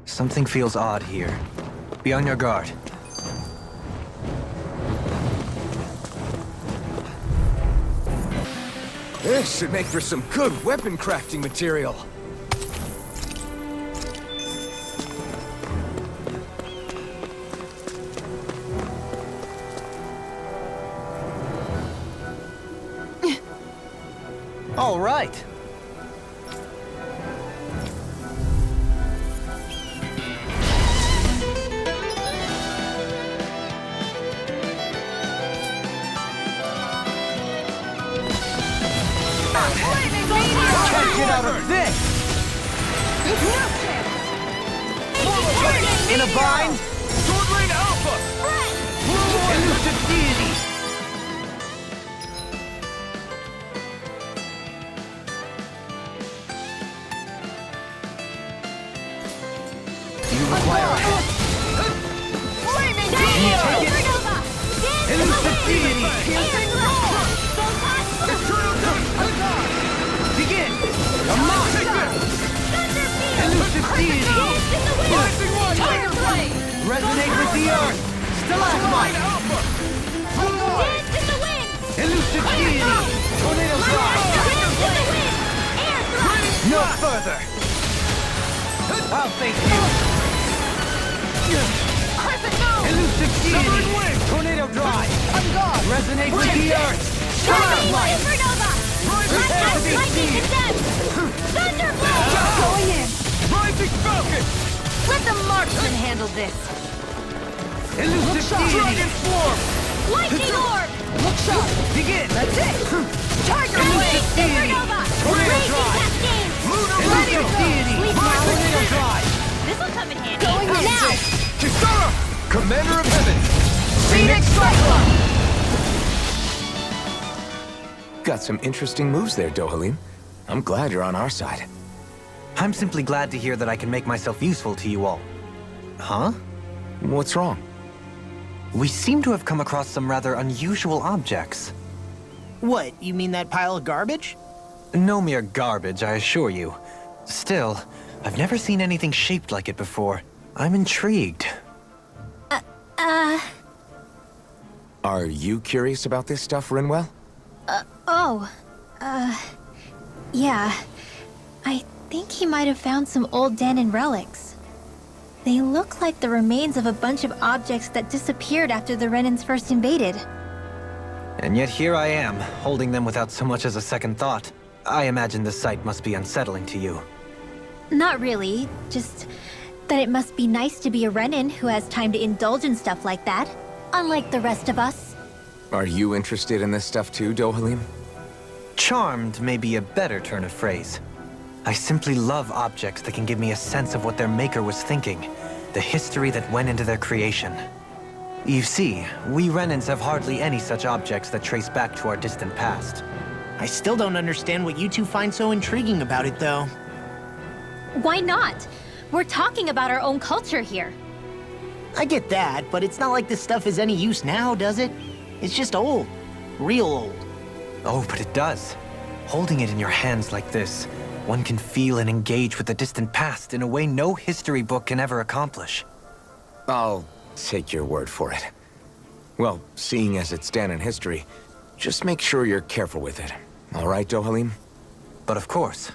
Something feels odd here. Be on your guard. This should make for some good weapon crafting material. All right. Can't get out of this! In a bind? Sword Rain Alpha! Elusive deity! Do you require help? Can you take it? Elusive deity! Begin! Come on! Elusive deity! Tiger Blade! Resonate with the earth! Stalagmite! Elusive deity! Tornado drive! No further! I'll face you! Elusive deity! Tornado drive! Resonate with the earth! Stalagmite! Prepare to be seized! Going in! Rising Falcon! Let the marksman handle this! Elusive deity! Dragon Swarm! Lightning orb! Look sharp! Begin! That's it! Tiger Elusive blade! deity! Supernova! Tornado Raging drive! cascades! Lunar Elusive Radio! deity! Please now. Tornado drive! This'll come in handy. Going in now! Kisara! Commander of Heaven! Phoenix Cyclone! Got some interesting moves there, Dohalim. I'm glad you're on our side. I'm simply glad to hear that I can make myself useful to you all. Huh? What's wrong? We seem to have come across some rather unusual objects. What, you mean that pile of garbage? No mere garbage, I assure you. Still, I've never seen anything shaped like it before. I'm intrigued. Are you curious about this stuff, Rinwell? Yeah. I think he might have found some old Dahnan relics. They look like the remains of a bunch of objects that disappeared after the Renans first invaded. And yet here I am, holding them without so much as a second thought. I imagine the sight must be unsettling to you. Not really, just that it must be nice to be a Renan who has time to indulge in stuff like that, unlike the rest of us. Are you interested in this stuff too, Dohalim? Charmed may be a better turn of phrase. I simply love objects that can give me a sense of what their maker was thinking, the history that went into their creation. You see, we Renans have hardly any such objects that trace back to our distant past. I still don't understand what you two find so intriguing about it, though. Why not? We're talking about our own culture here. I get that, but it's not like this stuff is any use now, does it? It's just old. Real old. Oh, but it does. Holding it in your hands like this, one can feel and engage with the distant past in a way no history book can ever accomplish. I'll take your word for it. Well, seeing as it's Dahnan history, just make sure you're careful with it. All right, Dohalim? But of course.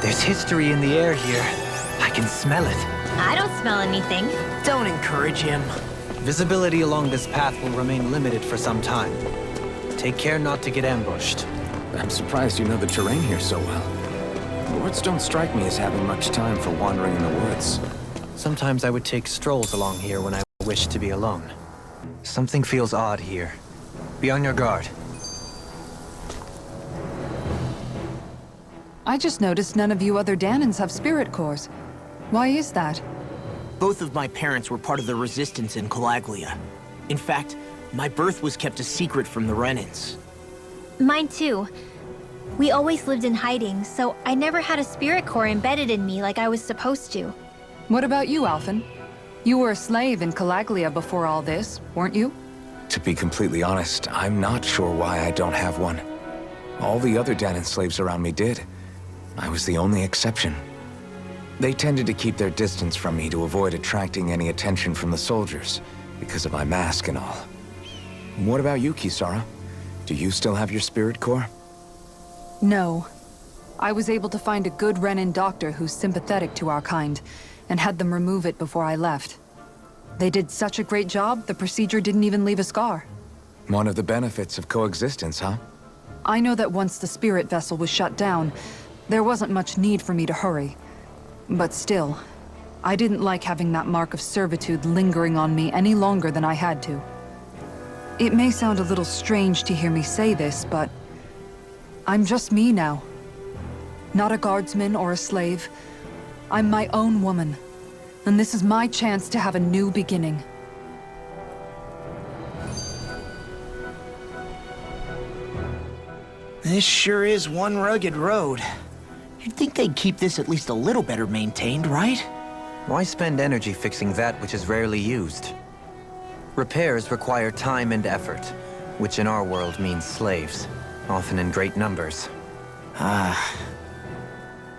There's history in the air here. I can smell it. I don't smell anything. Don't encourage him. Visibility along this path will remain limited for some time. Take care not to get ambushed. I'm surprised you know the terrain here so well. Lords don't strike me as having much time for wandering in the woods. Sometimes I would take strolls along here when I wish to be alone. Something feels odd here. Be on your guard. I just noticed none of you other Dahnans have spirit cores. Why is that? Both of my parents were part of the resistance in Calaglia. In fact, my birth was kept a secret from the Renans. Mine too. We always lived in hiding, so I never had a spirit core embedded in me like I was supposed to. What about you, Alphen? You were a slave in Calaglia before all this, weren't you? To be completely honest, I'm not sure why I don't have one. All the other Dahnan slaves around me did. I was the only exception. They tended to keep their distance from me to avoid attracting any attention from the soldiers, because of my mask and all. What about you, Kisara? Do you still have your spirit core? No. I was able to find a good Renan doctor who's sympathetic to our kind, and had them remove it before I left. They did such a great job, the procedure didn't even leave a scar. One of the benefits of coexistence, huh? I know that once the spirit vessel was shut down, there wasn't much need for me to hurry. But still, I didn't like having that mark of servitude lingering on me any longer than I had to. It may sound a little strange to hear me say this, but I'm just me now. Not a guardsman or a slave. I'm my own woman. And this is my chance to have a new beginning. This sure is one rugged road. You'd think they'd keep this at least a little better maintained, right? Why spend energy fixing that which is rarely used? Repairs require time and effort, which in our world means slaves, often in great numbers.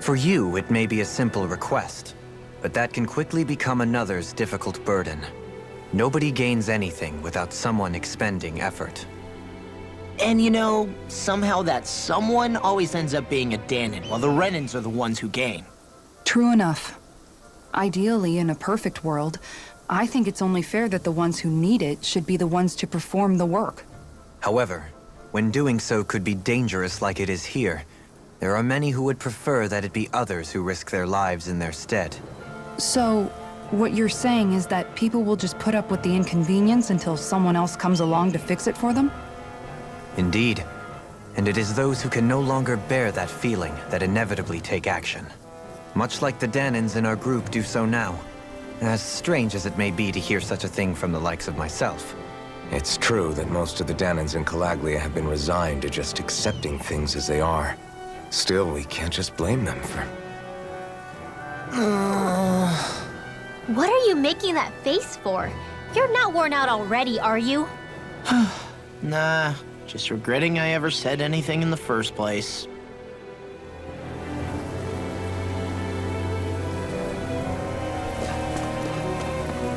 For you, it may be a simple request, but that can quickly become another's difficult burden. Nobody gains anything without someone expending effort. And you know, somehow that someone always ends up being a Dahnan, while the Renans are the ones who gain. True enough. Ideally, in a perfect world, I think it's only fair that the ones who need it should be the ones to perform the work. However, when doing so could be dangerous like it is here, there are many who would prefer that it be others who risk their lives in their stead. So, what you're saying is that people will just put up with the inconvenience until someone else comes along to fix it for them? Indeed. And it is those who can no longer bear that feeling that inevitably take action. Much like the Dahnans in our group do so now. As strange as it may be to hear such a thing from the likes of myself. It's true that most of the Dahnans in Calaglia have been resigned to just accepting things as they are. Still, we can't just blame them for... What are you making that face for? You're not worn out already, are you? Nah, just regretting I ever said anything in the first place.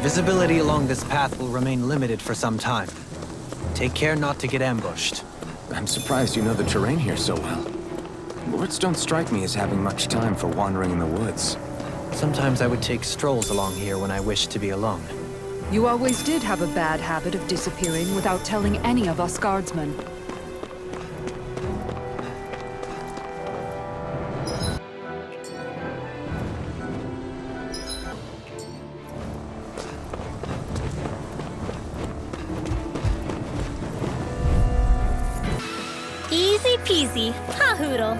Visibility along this path will remain limited for some time. Take care not to get ambushed. I'm surprised you know the terrain here so well. Lords don't strike me as having much time for wandering in the woods. Sometimes I would take strolls along here when I wished to be alone. You always did have a bad habit of disappearing without telling any of us guardsmen. Easy peasy, ha hoodle.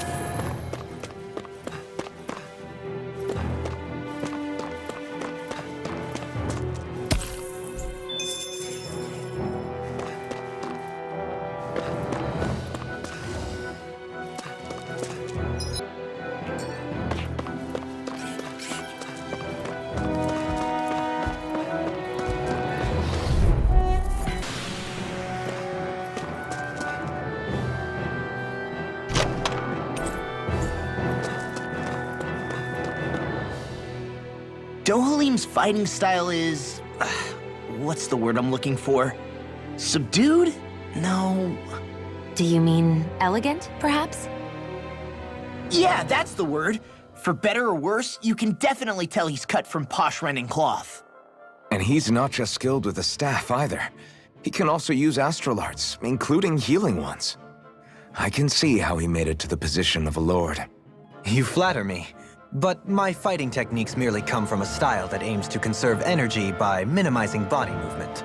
Dohalim's fighting style is... what's the word I'm looking for? Subdued? No... Do you mean elegant, perhaps? Yeah, that's the word. For better or worse, you can definitely tell he's cut from posh Renan cloth. And he's not just skilled with the staff either. He can also use astral arts, including healing ones. I can see how he made it to the position of a lord. You flatter me. But my fighting techniques merely come from a style that aims to conserve energy by minimizing body movement.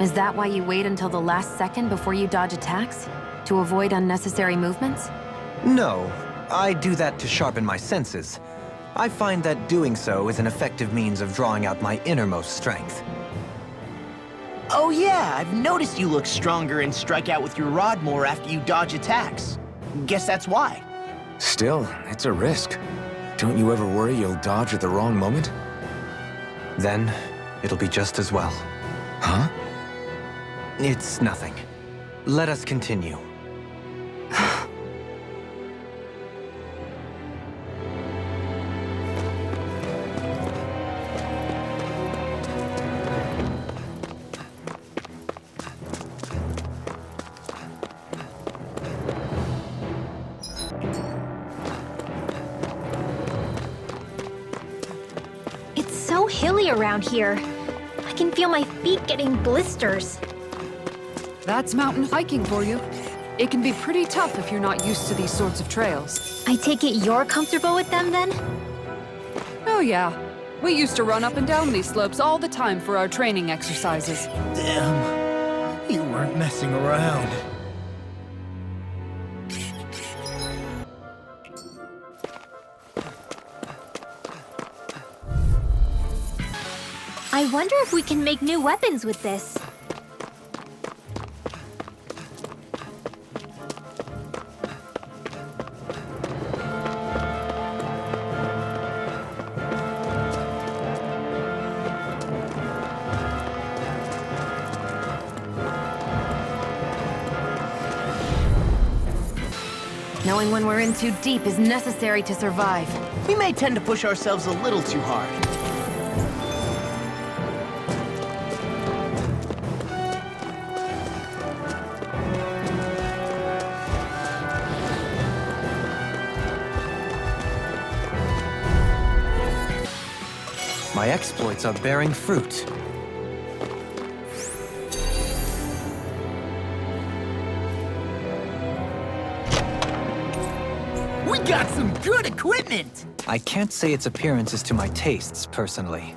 Is that why you wait until the last second before you dodge attacks? To avoid unnecessary movements? No, I do that to sharpen my senses. I find that doing so is an effective means of drawing out my innermost strength. Oh yeah, I've noticed you look stronger and strike out with your rod more after you dodge attacks. Guess that's why. Still, it's a risk. Don't you ever worry you'll dodge at the wrong moment? Then, it'll be just as well. Huh? It's nothing. Let us continue. It's so hilly around here. I can feel my feet getting blisters. That's mountain hiking for you. It can be pretty tough if you're not used to these sorts of trails. I take it you're comfortable with them then? Oh yeah. We used to run up and down these slopes all the time for our training exercises. Damn, you weren't messing around. I wonder if we can make new weapons with this. Knowing when we're in too deep is necessary to survive. We may tend to push ourselves a little too hard. My exploits are bearing fruit. We got some good equipment! I can't say its appearance is to my tastes, personally.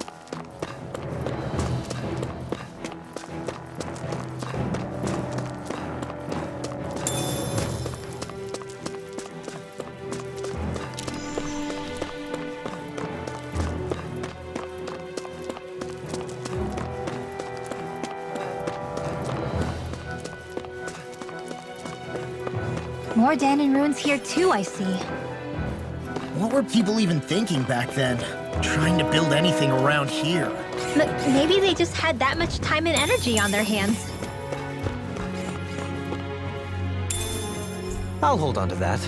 More Danon ruins here too, I see. What were people even thinking back then? Trying to build anything around here. Maybe they just had that much time and energy on their hands. I'll hold on to that.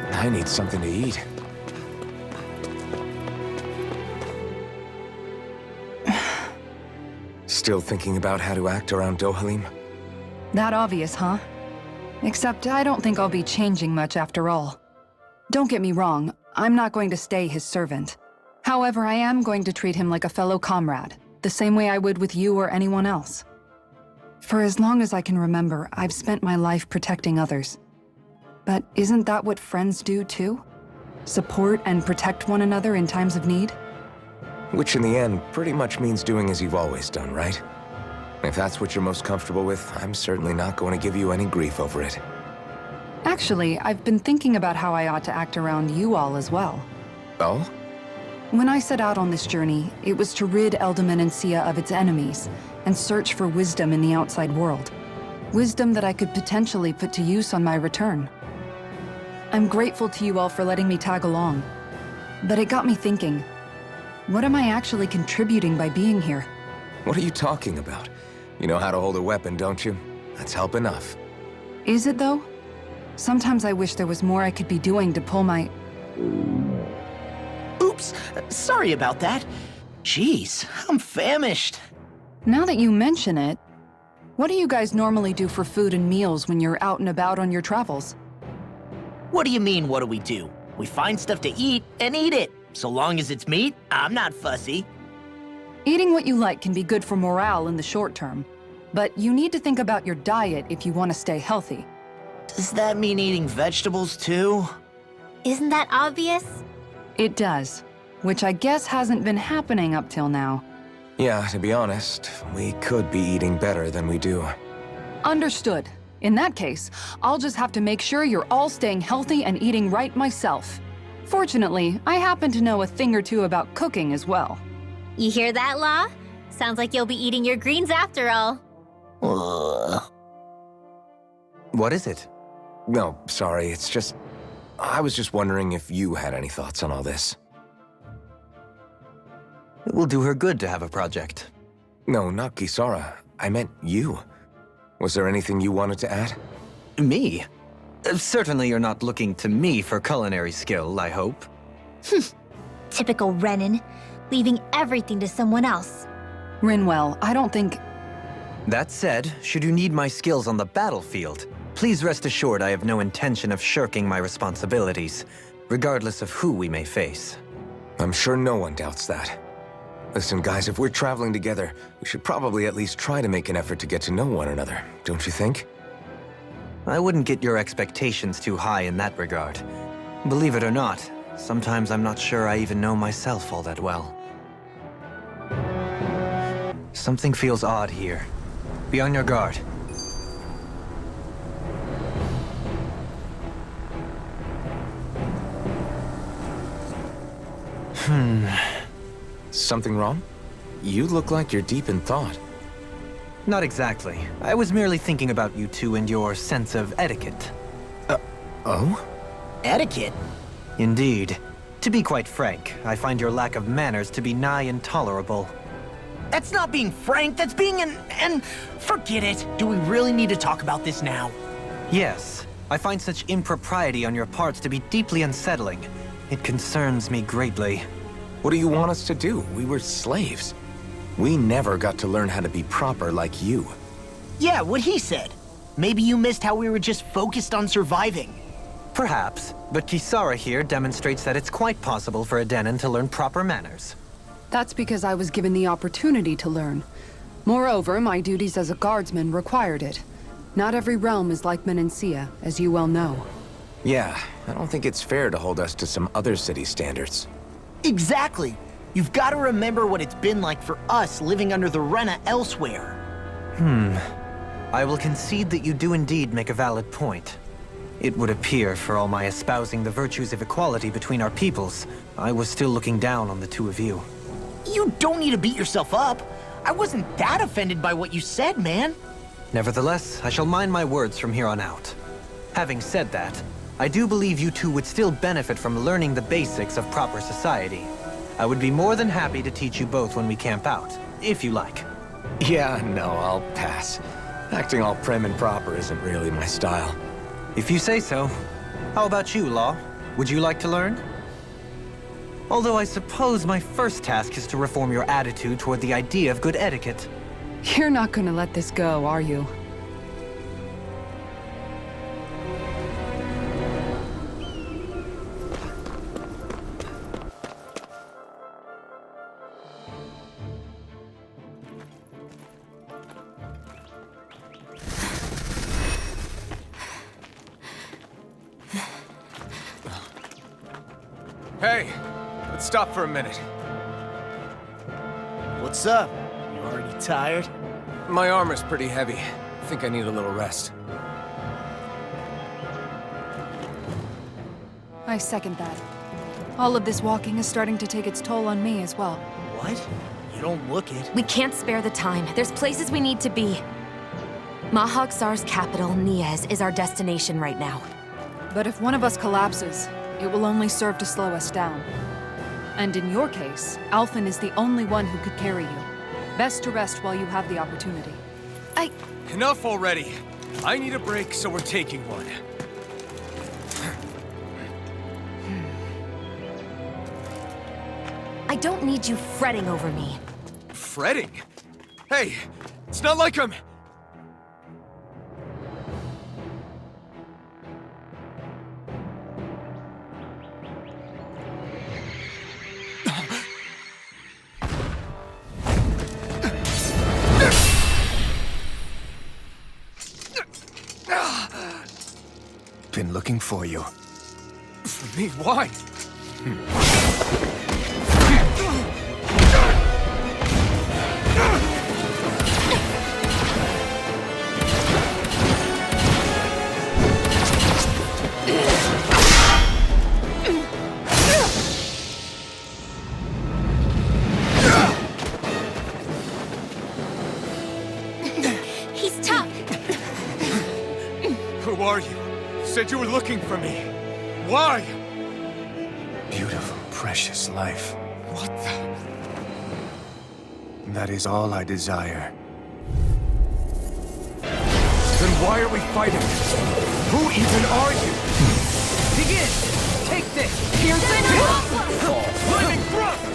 I need something to eat. Still thinking about how to act around Dohalim? That obvious, huh? Except I don't think I'll be changing much after all. Don't get me wrong, I'm not going to stay his servant. However, I am going to treat him like a fellow comrade, the same way I would with you or anyone else. For as long as I can remember, I've spent my life protecting others. But isn't that what friends do too? Support and protect one another in times of need? Which in the end pretty much means doing as you've always done, right? If that's what you're most comfortable with, I'm certainly not going to give you any grief over it. Actually, I've been thinking about how I ought to act around you all as well. Oh? When I set out on this journey, it was to rid Eldaman and Sia of its enemies, and search for wisdom in the outside world. Wisdom that I could potentially put to use on my return. I'm grateful to you all for letting me tag along. But it got me thinking, what am I actually contributing by being here? What are you talking about? You know how to hold a weapon, don't you? That's help enough. Is it though? Sometimes I wish there was more I could be doing to pull my... Oops, sorry about that. Jeez, I'm famished. Now that you mention it, what do you guys normally do for food and meals when you're out and about on your travels? What do you mean, what do we do? We find stuff to eat and eat it. So long as it's meat, I'm not fussy. Eating what you like can be good for morale in the short term, but you need to think about your diet if you want to stay healthy. Does that mean eating vegetables too? Isn't that obvious? It does, which I guess hasn't been happening up till now. Yeah, to be honest, we could be eating better than we do. Understood. In that case, I'll just have to make sure you're all staying healthy and eating right myself. Fortunately, I happen to know a thing or two about cooking as well. You hear that, Law? Sounds like you'll be eating your greens after all. Ugh. What is it? No, sorry, it's just... I was just wondering if you had any thoughts on all this. It will do her good to have a project. No, not Kisara. I meant you. Was there anything you wanted to add? Me? Certainly you're not looking to me for culinary skill, I hope. Typical Renan, leaving everything to someone else. Rinwell, I don't think... That said, should you need my skills on the battlefield, please rest assured I have no intention of shirking my responsibilities, regardless of who we may face. I'm sure no one doubts that. Listen, guys, if we're traveling together, we should probably at least try to make an effort to get to know one another, don't you think? I wouldn't get your expectations too high in that regard. Believe it or not, sometimes I'm not sure I even know myself all that well. Something feels odd here. Be on your guard. Something wrong? You look like you're deep in thought. Not exactly. I was merely thinking about you two and your sense of etiquette. Oh? Etiquette? Indeed. To be quite frank, I find your lack of manners to be nigh intolerable. That's not being frank, that's being and forget it. Do we really need to talk about this now? Yes, I find such impropriety on your parts to be deeply unsettling. It concerns me greatly. What do you want us to do? We were slaves. We never got to learn how to be proper like you. Yeah, what he said. Maybe you missed how we were just focused on surviving. Perhaps, but Kisara here demonstrates that it's quite possible for a Denon to learn proper manners. That's because I was given the opportunity to learn. Moreover, my duties as a guardsman required it. Not every realm is like Menancia, as you well know. Yeah, I don't think it's fair to hold us to some other city standards. Exactly. You've got to remember what it's been like for us living under the Rena elsewhere. I will concede that you do indeed make a valid point. It would appear, for all my espousing the virtues of equality between our peoples, I was still looking down on the two of you. You don't need to beat yourself up. I wasn't that offended by what you said, man. Nevertheless, I shall mind my words from here on out. Having said that, I do believe you two would still benefit from learning the basics of proper society. I would be more than happy to teach you both when we camp out, if you like. Yeah, no, I'll pass. Acting all prim and proper isn't really my style. If you say so. How about you, Law? Would you like to learn? Although I suppose my first task is to reform your attitude toward the idea of good etiquette. You're not gonna let this go, are you? Hey, let's stop for a minute. What's up? You already tired? My armor's pretty heavy. I think I need a little rest. I second that. All of this walking is starting to take its toll on me as well. What? You don't look it. We can't spare the time. There's places we need to be. Mahag Sar's capital, Niez, is our destination right now. But if one of us collapses, it will only serve to slow us down. And in your case, Alphen is the only one who could carry you. Best to rest while you have the opportunity. Enough already. I need a break, so we're taking one. I don't need you fretting over me. Fretting? Hey, it's not like I'm... Been looking for you. For me? Why? He's tough. Who are you? Said you were looking for me. Why? Beautiful, precious life. What the... That is all I desire. Then why are we fighting? Who even are you? Begin! Take this! Lightning thrust!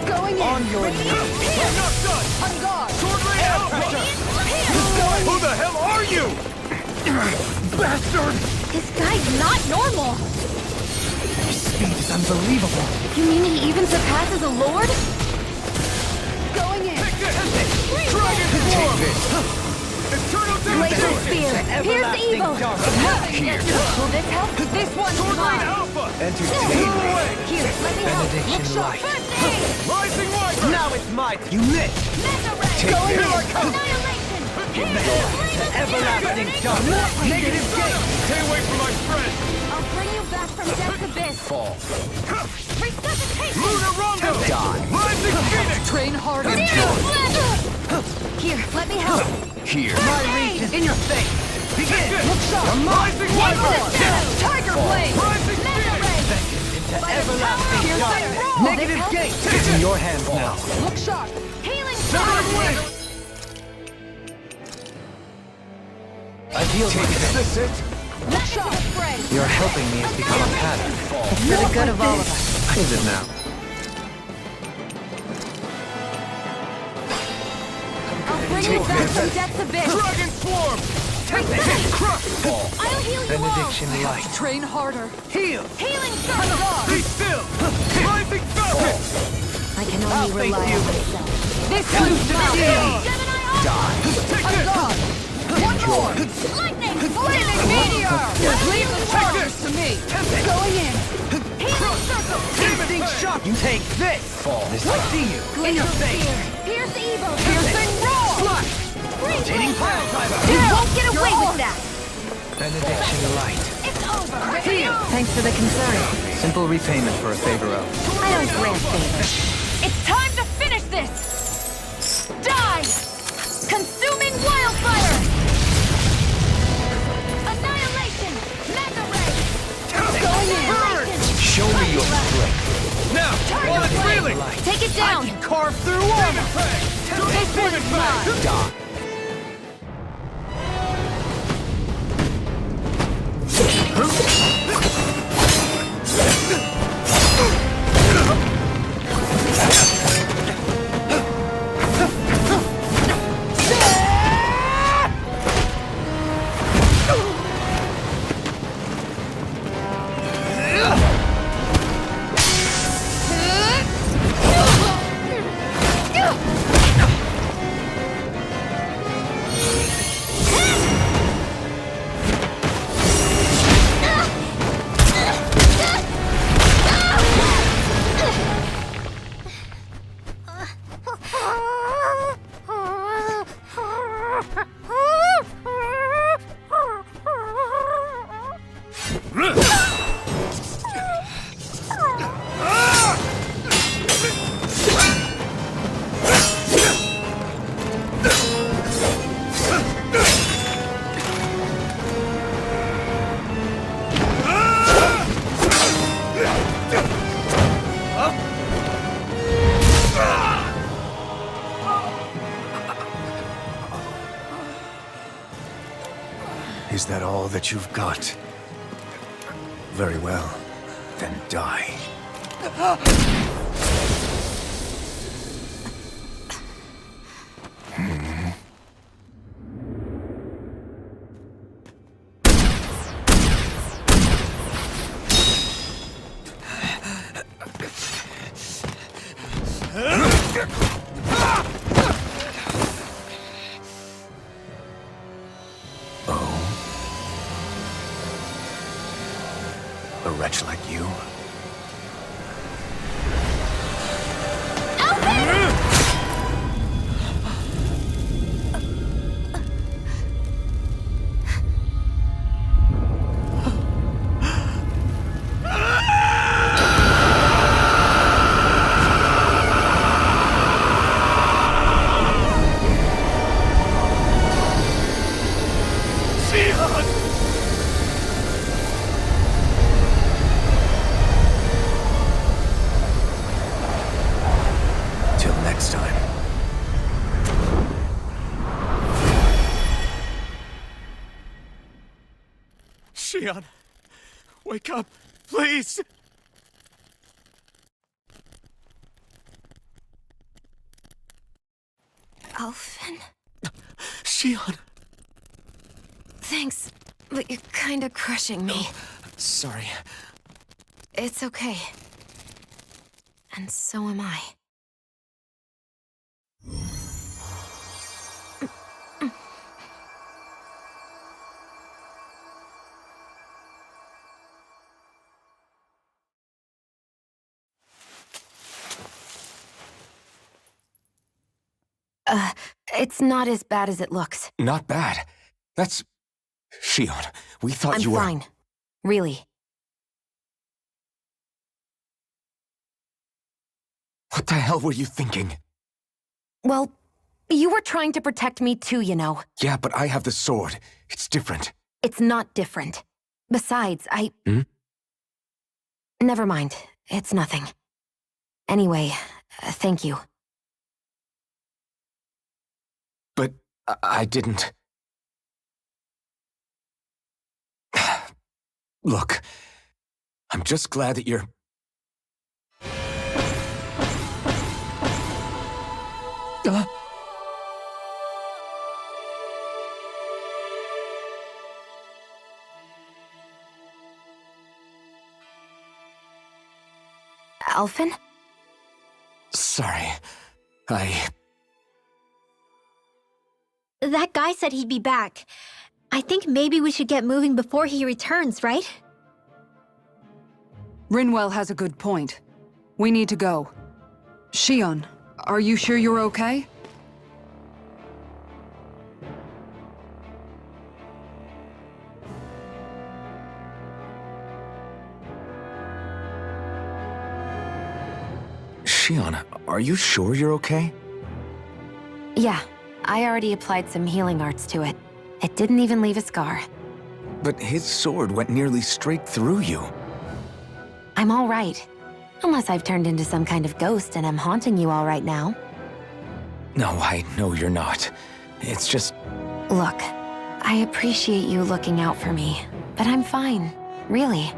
Going in! On your knees! I'm not done! On guard! Sword Rain Alpha! Who the hell are you? Bastard! This guy's not normal. Your speed is unbelievable. You mean he even surpasses a lord? Going in! Take this! Dragon Form! Eternal Laser Devastation! spear. Here's the evil. Will this help? This one's Sword Rain mine! Alpha! Entertain me. Here, let me help. Benediction light. Rising Wyvern! Now it's my... You missed! Take Here this! I come! Everlasting darkness! Negative gate! Stay away from my friend! I'll bring you back from death's abyss. Fall. Resuscitation. Luna Rondo! Rising Phoenix! Train harder! Here, let me help. Here. My reach is in your face! Begin! Look sharp! Rising Wyvern! Tiger Blade! Rising Phoenix! Into everlasting Here's darkness! there! Negative gate! It's in your hands now. Look sharp! Healing Severing sword. Wing! I deal with Is this it? Look sharp! Your helping me has become a pattern. For the good of all of us. Is it now? I'll bring you back from death's abyss. Dragon Swarm! Take this! Crush! I'll heal you all. Benediction light. Train harder! Heal! Healing circle. Be still! Rising Falcon! I can I'll only face rely you. on myself. This proves to be Gemini arm. Take On this! guard! One more! Lightning. Flaming meteor! Leave the charges to me! Going in! Healing circle. Piercing shot! You take this! Fall. This I see you! In your face! Pierce evil. Piercing roar! Rotating pile driver! You won't get away with that. Benediction light. It's over. Heal! Thanks for the concern. Simple repayment for a favor owed. I don't grant favors. It's time to finish this. Die. Consuming wildfire. Annihilation. Mega ray. Annihilation. Show me your strength. Now, while it's reeling! Take it down. Carve through armor! This one's mine. Die. Is that all that you've got? Very well. Then die. A wretch like you? Till next time. Shion, wake up, please! Alphen? Shion! Thanks, but you're kinda crushing me. Sorry. It's okay. And so am I. It's not as bad as it looks. Not bad. That's... Shion, we thought I'm you were... fine. Really. What the hell were you thinking? Well, you were trying to protect me too, you know. Yeah, but I have the sword. It's different. It's not different. Besides, Never mind. It's nothing. Anyway, thank you. But I didn't... Look, I'm just glad that you're... Alphen? Sorry. That guy said he'd be back. I think maybe we should get moving before he returns, right? Rinwell has a good point. We need to go. Shion, are you sure you're okay? Shion, are you sure you're okay? Yeah, I already applied some healing arts to it. It didn't even leave a scar. But his sword went nearly straight through you. I'm all right. Unless I've turned into some kind of ghost and I'm haunting you all right now. No, I know you're not. It's just... Look, I appreciate you looking out for me, but I'm fine. Really.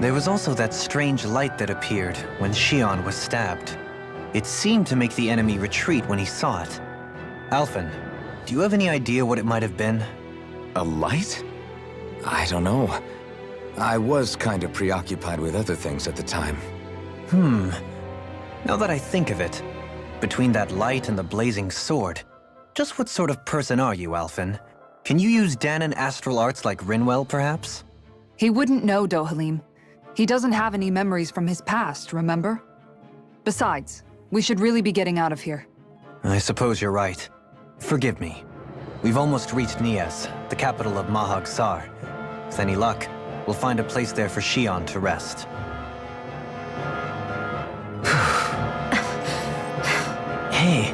There was also that strange light that appeared when Shion was stabbed. It seemed to make the enemy retreat when he saw it. Alphen, do you have any idea what it might have been? A light? I don't know. I was kind of preoccupied with other things at the time. Now that I think of it, between that light and the blazing sword, just what sort of person are you, Alphen? Can you use Dahnan astral arts like Rinwell, perhaps? He wouldn't know, Dohalim. He doesn't have any memories from his past, remember? Besides, we should really be getting out of here. I suppose you're right. Forgive me. We've almost reached Niez, the capital of Mahag Saar. With any luck, we'll find a place there for Shion to rest. Hey,